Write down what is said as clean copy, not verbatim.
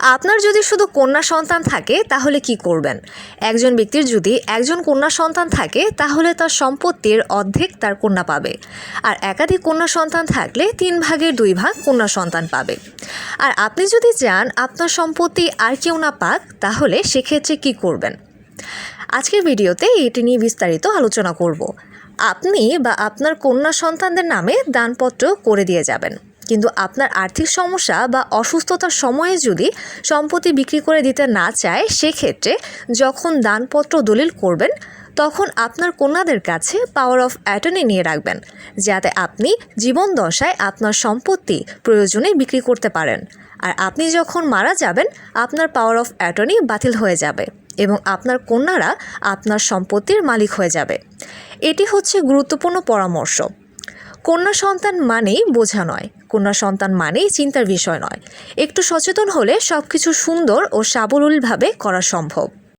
আপনার যদি শুধু কন্যা সন্তান থাকে তাহলে কি করবেন? একজন ব্যক্তির যদি একজন কন্যা সন্তান থাকে তাহলে তার সম্পত্তির অর্ধেক তার কন্যা পাবে, আর একাধিক কন্যা সন্তান থাকলে 3/2 কন্যা সন্তান পাবে। আর আপনি যদি চান আপনার সম্পত্তি আর কেউ না পাক, তাহলে সেক্ষেত্রে কি করবেন? আজকের ভিডিওতে এটি নিয়ে বিস্তারিত আলোচনা করব। আপনি বা আপনার কন্যা সন্তানদের নামে দানপত্র করে দিয়ে যাবেন, কিন্তু আপনার আর্থিক সমস্যা বা অসুস্থতার সময়ে যদি সম্পত্তি বিক্রি করে দিতে না চায়, সেক্ষেত্রে যখন দানপত্র দলিল করবেন তখন আপনার কন্যাদের কাছে পাওয়ার অফ অ্যাটর্নি নিয়ে রাখবেন, যাতে আপনি জীবন দশায় আপনার সম্পত্তি প্রয়োজনে বিক্রি করতে পারেন। আর আপনি যখন মারা যাবেন, আপনার পাওয়ার অফ অ্যাটর্নি বাতিল হয়ে যাবে এবং আপনার কন্যারা আপনার সম্পত্তির মালিক হয়ে যাবে। এটি হচ্ছে গুরুত্বপূর্ণ পরামর্শ। কন্যা সন্তান মানেই বোঝা নয়, কন্যা সন্তান মানেই চিন্তার বিষয় নয়। একটু সচেতন হলে সব কিছু সুন্দর ও সাবলীলভাবে করা সম্ভব।